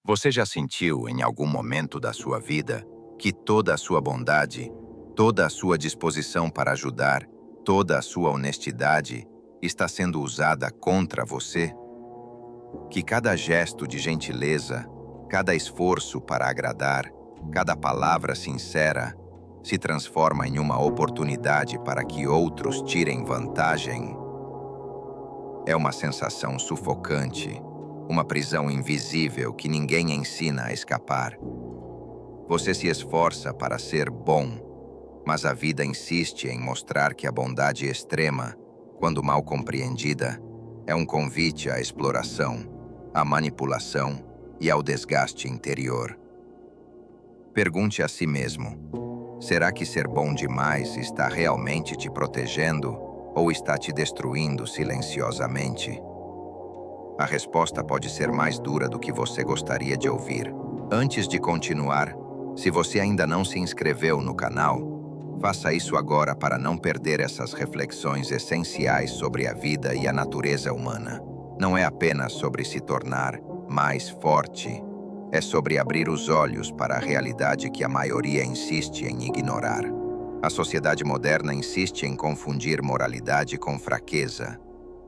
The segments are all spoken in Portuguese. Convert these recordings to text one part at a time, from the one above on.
Você já sentiu em algum momento da sua vida que toda a sua bondade, toda a sua disposição para ajudar, toda a sua honestidade está sendo usada contra você? Que cada gesto de gentileza, cada esforço para agradar, cada palavra sincera se transforma em uma oportunidade para que outros tirem vantagem? É uma sensação sufocante, uma prisão invisível que ninguém ensina a escapar. Você se esforça para ser bom, mas a vida insiste em mostrar que a bondade extrema, quando mal compreendida, é um convite à exploração, à manipulação e ao desgaste interior. Pergunte a si mesmo: será que ser bom demais está realmente te protegendo ou está te destruindo silenciosamente? A resposta pode ser mais dura do que você gostaria de ouvir. Antes de continuar, se você ainda não se inscreveu no canal, faça isso agora para não perder essas reflexões essenciais sobre a vida e a natureza humana. Não é apenas sobre se tornar mais forte, é sobre abrir os olhos para a realidade que a maioria insiste em ignorar. A sociedade moderna insiste em confundir moralidade com fraqueza.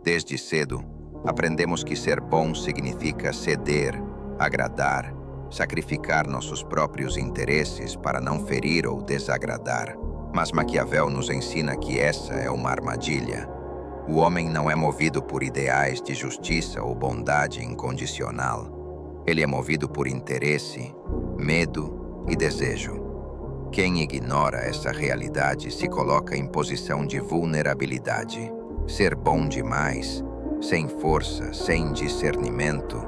Desde cedo, aprendemos que ser bom significa ceder, agradar, sacrificar nossos próprios interesses para não ferir ou desagradar. Mas Maquiavel nos ensina que essa é uma armadilha. O homem não é movido por ideais de justiça ou bondade incondicional. Ele é movido por interesse, medo e desejo. Quem ignora essa realidade se coloca em posição de vulnerabilidade. Ser bom demais, sem força, sem discernimento,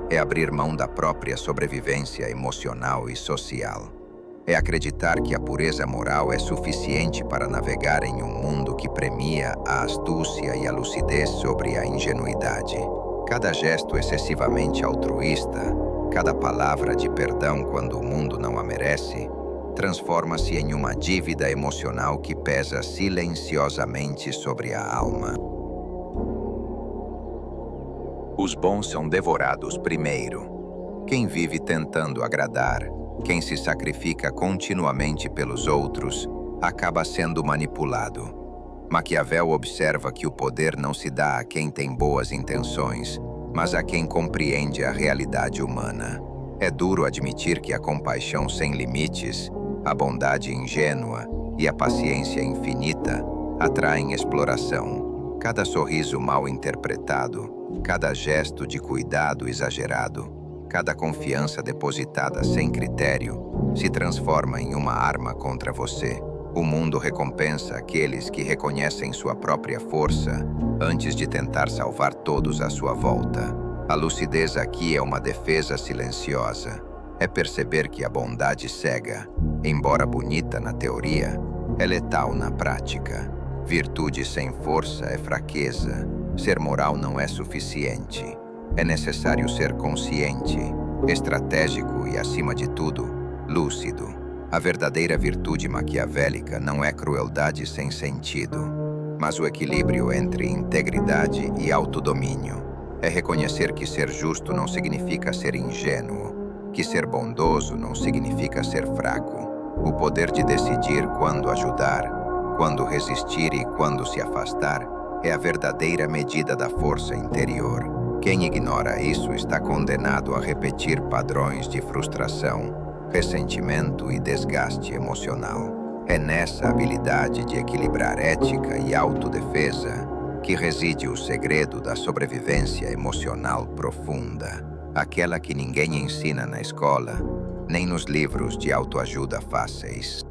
é abrir mão da própria sobrevivência emocional e social. É acreditar que a pureza moral é suficiente para navegar em um mundo que premia a astúcia e a lucidez sobre a ingenuidade. Cada gesto excessivamente altruísta, cada palavra de perdão quando o mundo não a merece, transforma-se em uma dívida emocional que pesa silenciosamente sobre a alma. Os bons são devorados primeiro. Quem vive tentando agradar, quem se sacrifica continuamente pelos outros, acaba sendo manipulado. Maquiavel observa que o poder não se dá a quem tem boas intenções, mas a quem compreende a realidade humana. É duro admitir que a compaixão sem limites, a bondade ingênua e a paciência infinita atraem exploração. Cada sorriso mal interpretado, cada gesto de cuidado exagerado, cada confiança depositada sem critério se transforma em uma arma contra você. O mundo recompensa aqueles que reconhecem sua própria força antes de tentar salvar todos à sua volta. A lucidez aqui é uma defesa silenciosa. É perceber que a bondade cega, embora bonita na teoria, é letal na prática. Virtude sem força é fraqueza. Ser moral não é suficiente. É necessário ser consciente, estratégico e, acima de tudo, lúcido. A verdadeira virtude maquiavélica não é crueldade sem sentido, mas o equilíbrio entre integridade e autodomínio. É reconhecer que ser justo não significa ser ingênuo, que ser bondoso não significa ser fraco. O poder de decidir quando ajudar, quando resistir e quando se afastar é a verdadeira medida da força interior. Quem ignora isso está condenado a repetir padrões de frustração, ressentimento e desgaste emocional. É nessa habilidade de equilibrar ética e autodefesa que reside o segredo da sobrevivência emocional profunda, aquela que ninguém ensina na escola, nem nos livros de autoajuda fáceis.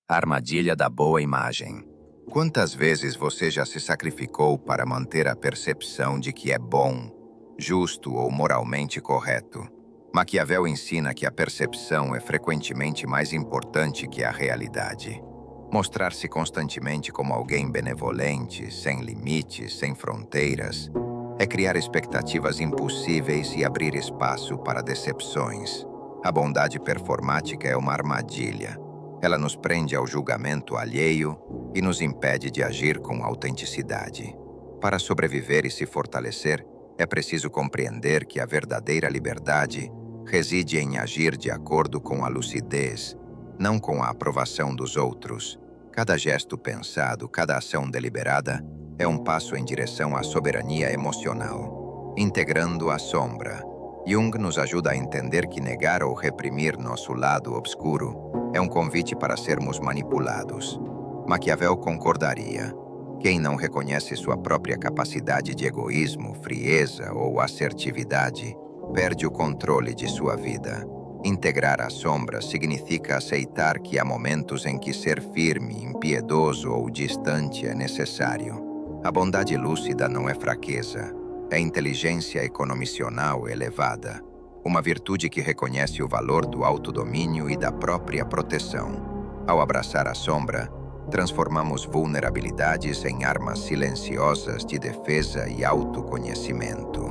Armadilha da boa imagem. Quantas vezes você já se sacrificou para manter a percepção de que é bom, justo ou moralmente correto? Maquiavel ensina que a percepção é frequentemente mais importante que a realidade. Mostrar-se constantemente como alguém benevolente, sem limites, sem fronteiras, é criar expectativas impossíveis e abrir espaço para decepções. A bondade performática é uma armadilha. Ela nos prende ao julgamento alheio e nos impede de agir com autenticidade. Para sobreviver e se fortalecer, É preciso compreender que a verdadeira liberdade reside em agir de acordo com a lucidez, não com a aprovação dos outros. Cada gesto pensado, cada ação deliberada é um passo em direção à soberania emocional. Integrando a sombra, Jung nos ajuda a entender que negar ou reprimir nosso lado obscuro é um convite para sermos manipulados. Maquiavel concordaria. Quem não reconhece sua própria capacidade de egoísmo, frieza ou assertividade, perde o controle de sua vida. Integrar a sombra significa aceitar que há momentos em que ser firme, impiedoso ou distante é necessário. A bondade lúcida não é fraqueza, é inteligência economicional elevada, uma virtude que reconhece o valor do autodomínio e da própria proteção. Ao abraçar a sombra, transformamos vulnerabilidades em armas silenciosas de defesa e autoconhecimento.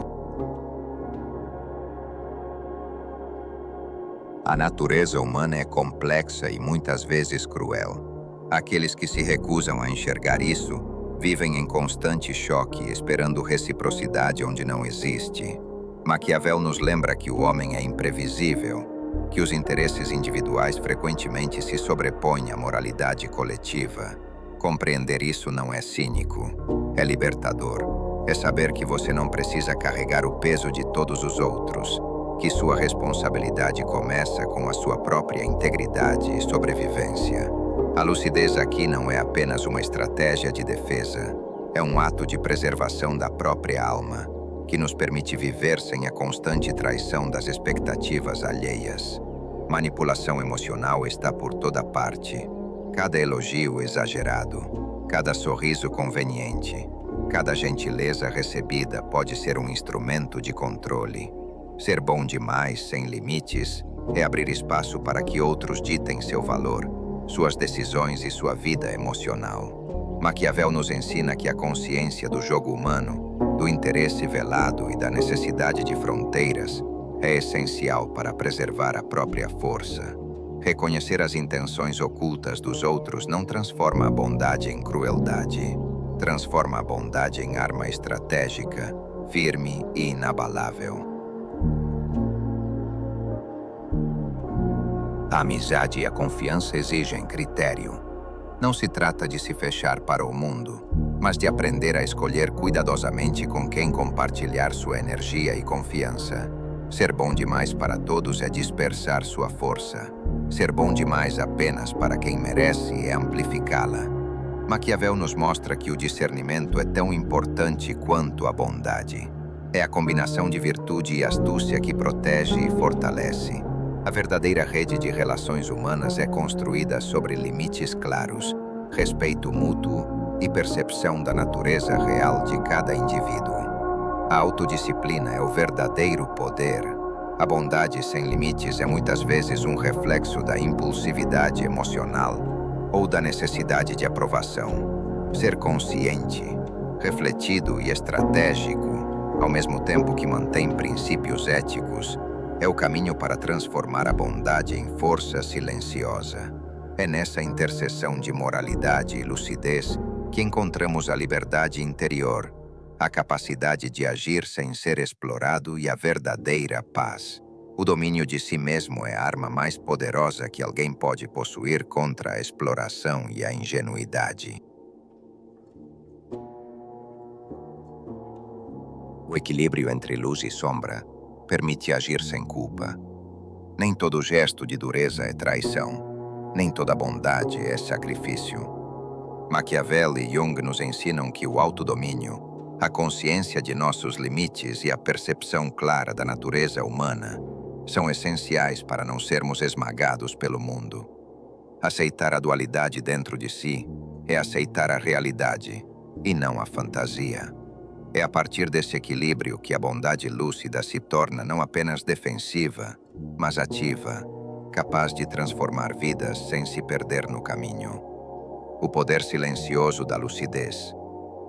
A natureza humana é complexa e muitas vezes cruel. Aqueles que se recusam a enxergar isso vivem em constante choque, esperando reciprocidade onde não existe. Maquiavel nos lembra que o homem é imprevisível, que os interesses individuais frequentemente se sobrepõem à moralidade coletiva. Compreender isso não é cínico, é libertador. É saber que você não precisa carregar o peso de todos os outros, que sua responsabilidade começa com a sua própria integridade e sobrevivência. A lucidez aqui não é apenas uma estratégia de defesa, é um ato de preservação da própria alma, que nos permite viver sem a constante traição das expectativas alheias. Manipulação emocional está por toda parte. Cada elogio exagerado, cada sorriso conveniente, cada gentileza recebida pode ser um instrumento de controle. Ser bom demais, sem limites, é abrir espaço para que outros ditem seu valor, suas decisões e sua vida emocional. Maquiavel nos ensina que a consciência do jogo humano, do interesse velado e da necessidade de fronteiras é essencial para preservar a própria força. Reconhecer as intenções ocultas dos outros não transforma a bondade em crueldade. Transforma a bondade em arma estratégica, firme e inabalável. A amizade e a confiança exigem critério. Não se trata de se fechar para o mundo, mas de aprender a escolher cuidadosamente com quem compartilhar sua energia e confiança. Ser bom demais para todos é dispersar sua força. Ser bom demais apenas para quem merece é amplificá-la. Maquiavel nos mostra que o discernimento é tão importante quanto a bondade. É a combinação de virtude e astúcia que protege e fortalece. A verdadeira rede de relações humanas é construída sobre limites claros, respeito mútuo e percepção da natureza real de cada indivíduo. A autodisciplina é o verdadeiro poder. A bondade sem limites é muitas vezes um reflexo da impulsividade emocional ou da necessidade de aprovação. Ser consciente, refletido e estratégico, ao mesmo tempo que mantém princípios éticos, é o caminho para transformar a bondade em força silenciosa. É nessa interseção de moralidade e lucidez que encontramos a liberdade interior, a capacidade de agir sem ser explorado e a verdadeira paz. O domínio de si mesmo é a arma mais poderosa que alguém pode possuir contra a exploração e a ingenuidade. O equilíbrio entre luz e sombra permite agir sem culpa. Nem todo gesto de dureza é traição, nem toda bondade é sacrifício. Maquiavel e Jung nos ensinam que o autodomínio, a consciência de nossos limites e a percepção clara da natureza humana são essenciais para não sermos esmagados pelo mundo. Aceitar a dualidade dentro de si é aceitar a realidade e não a fantasia. É a partir desse equilíbrio que a bondade lúcida se torna não apenas defensiva, mas ativa, capaz de transformar vidas sem se perder no caminho. O poder silencioso da lucidez.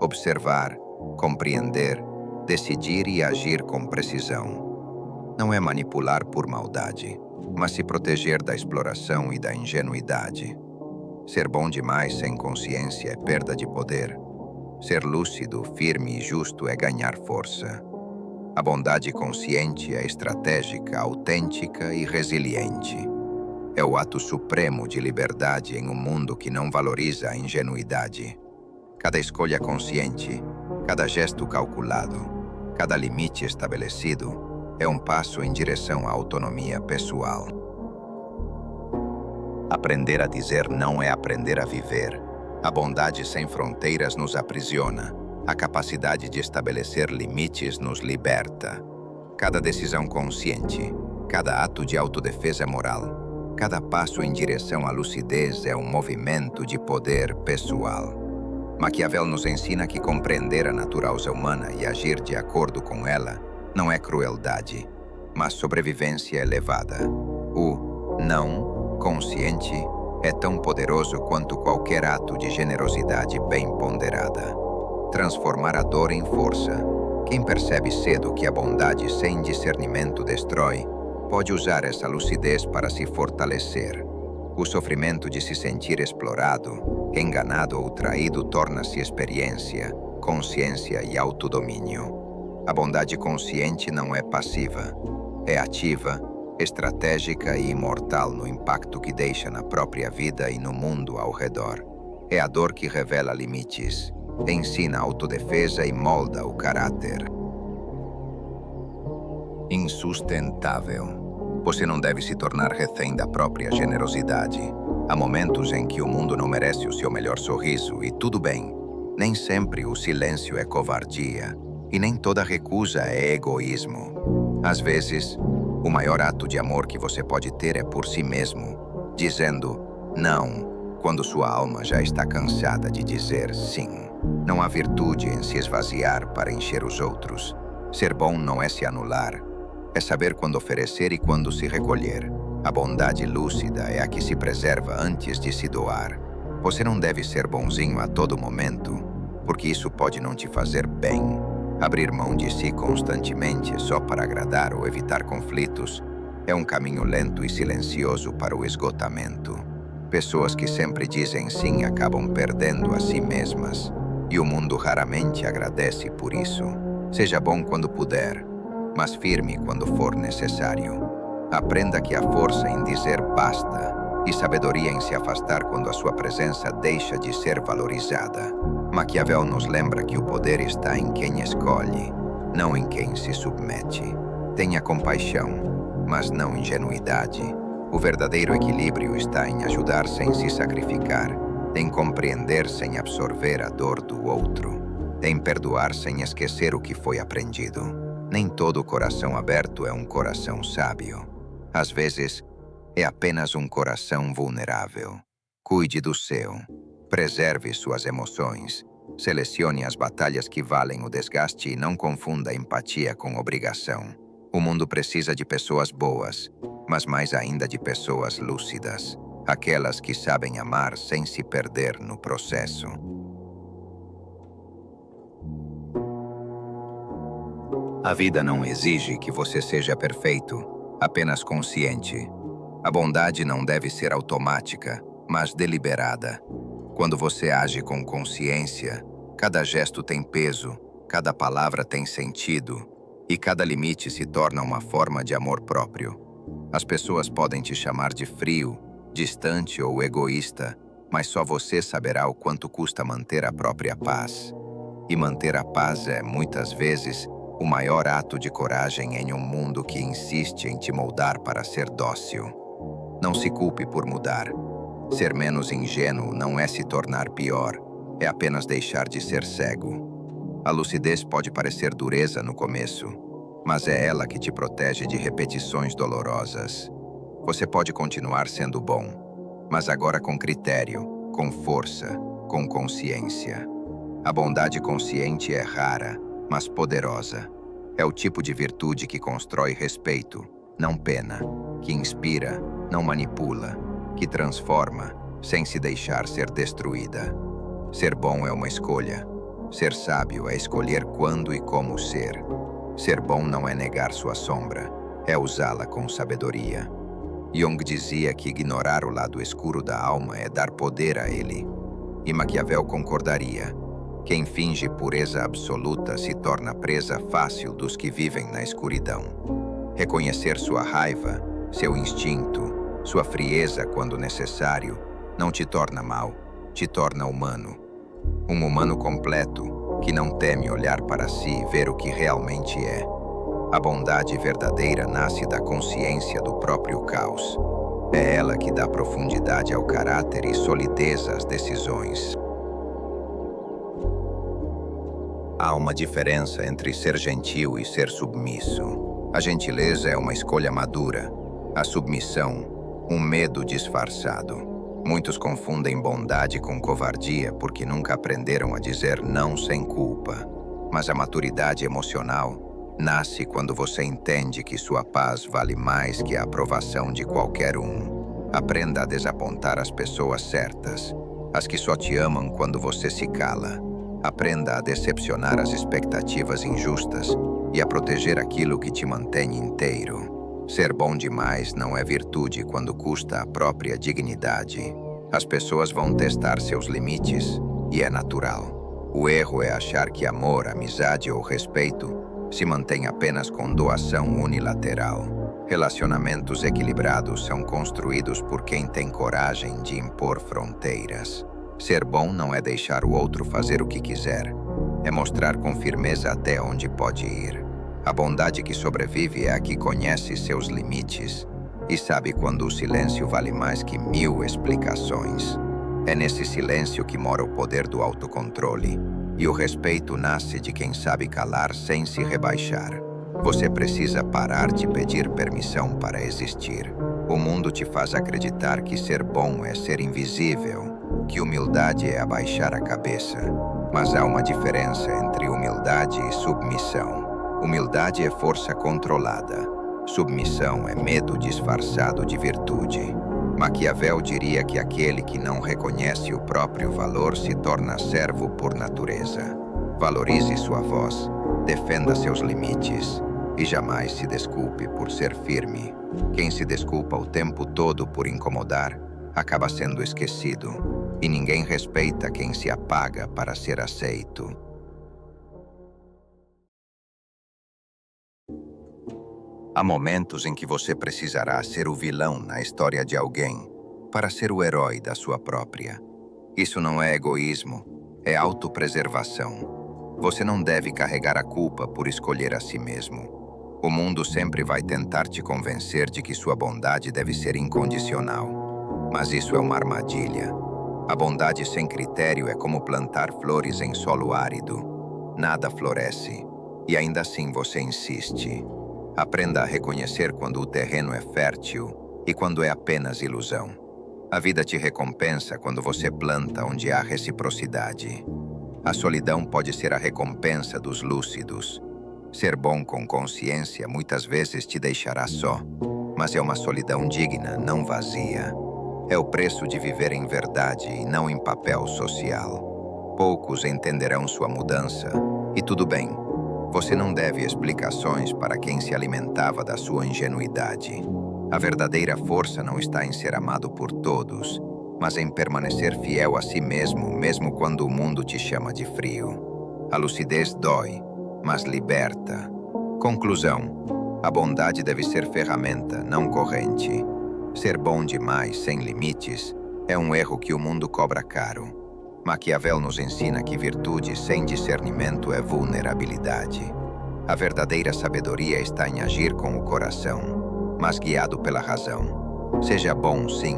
Observar, compreender, decidir e agir com precisão. Não é manipular por maldade, mas se proteger da exploração e da ingenuidade. Ser bom demais sem consciência é perda de poder. Ser lúcido, firme e justo é ganhar força. A bondade consciente é estratégica, autêntica e resiliente. É o ato supremo de liberdade em um mundo que não valoriza a ingenuidade. Cada escolha consciente, cada gesto calculado, cada limite estabelecido é um passo em direção à autonomia pessoal. Aprender a dizer não é aprender a viver. A bondade sem fronteiras nos aprisiona. A capacidade de estabelecer limites nos liberta. Cada decisão consciente, cada ato de autodefesa moral, cada passo em direção à lucidez é um movimento de poder pessoal. Maquiavel nos ensina que compreender a natureza humana e agir de acordo com ela não é crueldade, mas sobrevivência elevada. O não consciente é tão poderoso quanto qualquer ato de generosidade bem ponderada. Transformar a dor em força. Quem percebe cedo que a bondade sem discernimento destrói, pode usar essa lucidez para se fortalecer. O sofrimento de se sentir explorado, enganado ou traído torna-se experiência, consciência e autodomínio. A bondade consciente não é passiva, é ativa, estratégica e imortal no impacto que deixa na própria vida e no mundo ao redor. É a dor que revela limites, ensina autodefesa e molda o caráter. Insustentável. Você não deve se tornar refém da própria generosidade. Há momentos em que o mundo não merece o seu melhor sorriso e tudo bem. Nem sempre o silêncio é covardia e nem toda recusa é egoísmo. Às vezes, o maior ato de amor que você pode ter é por si mesmo, dizendo não, quando sua alma já está cansada de dizer sim. Não há virtude em se esvaziar para encher os outros. Ser bom não é se anular, é saber quando oferecer e quando se recolher. A bondade lúcida é a que se preserva antes de se doar. Você não deve ser bonzinho a todo momento, porque isso pode não te fazer bem. Abrir mão de si constantemente só para agradar ou evitar conflitos é um caminho lento e silencioso para o esgotamento. Pessoas que sempre dizem sim acabam perdendo a si mesmas, e o mundo raramente agradece por isso. Seja bom quando puder, mas firme quando for necessário. Aprenda que há força em dizer basta e sabedoria em se afastar quando a sua presença deixa de ser valorizada. Maquiavel nos lembra que o poder está em quem escolhe, não em quem se submete. Tenha compaixão, mas não ingenuidade. O verdadeiro equilíbrio está em ajudar sem se sacrificar, em compreender sem absorver a dor do outro, em perdoar sem esquecer o que foi aprendido. Nem todo coração aberto é um coração sábio. Às vezes, é apenas um coração vulnerável. Cuide do seu. Preserve suas emoções. Selecione as batalhas que valem o desgaste e não confunda empatia com obrigação. O mundo precisa de pessoas boas, mas mais ainda de pessoas lúcidas. Aquelas que sabem amar sem se perder no processo. A vida não exige que você seja perfeito, apenas consciente. A bondade não deve ser automática, mas deliberada. Quando você age com consciência, cada gesto tem peso, cada palavra tem sentido, e cada limite se torna uma forma de amor próprio. As pessoas podem te chamar de frio, distante ou egoísta, mas só você saberá o quanto custa manter a própria paz. E manter a paz é, muitas vezes, o maior ato de coragem em um mundo que insiste em te moldar para ser dócil. Não se culpe por mudar. Ser menos ingênuo não é se tornar pior, é apenas deixar de ser cego. A lucidez pode parecer dureza no começo, mas é ela que te protege de repetições dolorosas. Você pode continuar sendo bom, mas agora com critério, com força, com consciência. A bondade consciente é rara, mas poderosa. É o tipo de virtude que constrói respeito, não pena, que inspira, não manipula, que transforma, sem se deixar ser destruída. Ser bom é uma escolha. Ser sábio é escolher quando e como ser. Ser bom não é negar sua sombra, é usá-la com sabedoria. Jung dizia que ignorar o lado escuro da alma é dar poder a ele. E Maquiavel concordaria Quem finge pureza absoluta se torna presa fácil dos que vivem na escuridão. Reconhecer sua raiva, seu instinto, sua frieza quando necessário, não te torna mal, te torna humano. Um humano completo, que não teme olhar para si e ver o que realmente é. A bondade verdadeira nasce da consciência do próprio caos. É ela que dá profundidade ao caráter e solidez às decisões. Há uma diferença entre ser gentil e ser submisso. A gentileza é uma escolha madura. A submissão, um medo disfarçado. Muitos confundem bondade com covardia porque nunca aprenderam a dizer não sem culpa. Mas a maturidade emocional nasce quando você entende que sua paz vale mais que a aprovação de qualquer um. Aprenda a desapontar as pessoas certas, as que só te amam quando você se cala. Aprenda a decepcionar as expectativas injustas e a proteger aquilo que te mantém inteiro. Ser bom demais não é virtude quando custa a própria dignidade. As pessoas vão testar seus limites e é natural. O erro é achar que amor, amizade ou respeito se mantém apenas com doação unilateral. Relacionamentos equilibrados são construídos por quem tem coragem de impor fronteiras. Ser bom não é deixar o outro fazer o que quiser, é mostrar com firmeza até onde pode ir. A bondade que sobrevive é a que conhece seus limites e sabe quando o silêncio vale mais que 1000 explicações. É nesse silêncio que mora o poder do autocontrole, e o respeito nasce de quem sabe calar sem se rebaixar. Você precisa parar de pedir permissão para existir. O mundo te faz acreditar que ser bom é ser invisível, que humildade é abaixar a cabeça. Mas há uma diferença entre humildade e submissão. Humildade é força controlada. Submissão é medo disfarçado de virtude. Maquiavel diria que aquele que não reconhece o próprio valor se torna servo por natureza. Valorize sua voz, defenda seus limites e jamais se desculpe por ser firme. Quem se desculpa o tempo todo por incomodar, acaba sendo esquecido. E ninguém respeita quem se apaga para ser aceito. Há momentos em que você precisará ser o vilão na história de alguém para ser o herói da sua própria. Isso não é egoísmo, é autopreservação. Você não deve carregar a culpa por escolher a si mesmo. O mundo sempre vai tentar te convencer de que sua bondade deve ser incondicional. Mas isso é uma armadilha. A bondade sem critério é como plantar flores em solo árido. Nada floresce, e ainda assim você insiste. Aprenda a reconhecer quando o terreno é fértil e quando é apenas ilusão. A vida te recompensa quando você planta onde há reciprocidade. A solidão pode ser a recompensa dos lúcidos. Ser bom com consciência muitas vezes te deixará só, mas é uma solidão digna, não vazia. É o preço de viver em verdade e não em papel social. Poucos entenderão sua mudança, e tudo bem. Você não deve explicações para quem se alimentava da sua ingenuidade. A verdadeira força não está em ser amado por todos, mas em permanecer fiel a si mesmo, mesmo quando o mundo te chama de frio. A lucidez dói, mas liberta. Conclusão: a bondade deve ser ferramenta, não corrente. Ser bom demais, sem limites, é um erro que o mundo cobra caro. Maquiavel nos ensina que virtude sem discernimento é vulnerabilidade. A verdadeira sabedoria está em agir com o coração, mas guiado pela razão. Seja bom, sim,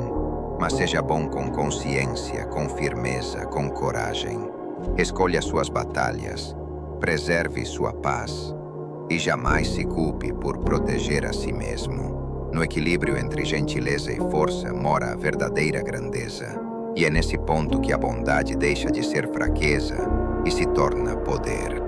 mas seja bom com consciência, com firmeza, com coragem. Escolha suas batalhas, preserve sua paz e jamais se culpe por proteger a si mesmo. No equilíbrio entre gentileza e força mora a verdadeira grandeza. E é nesse ponto que a bondade deixa de ser fraqueza e se torna poder.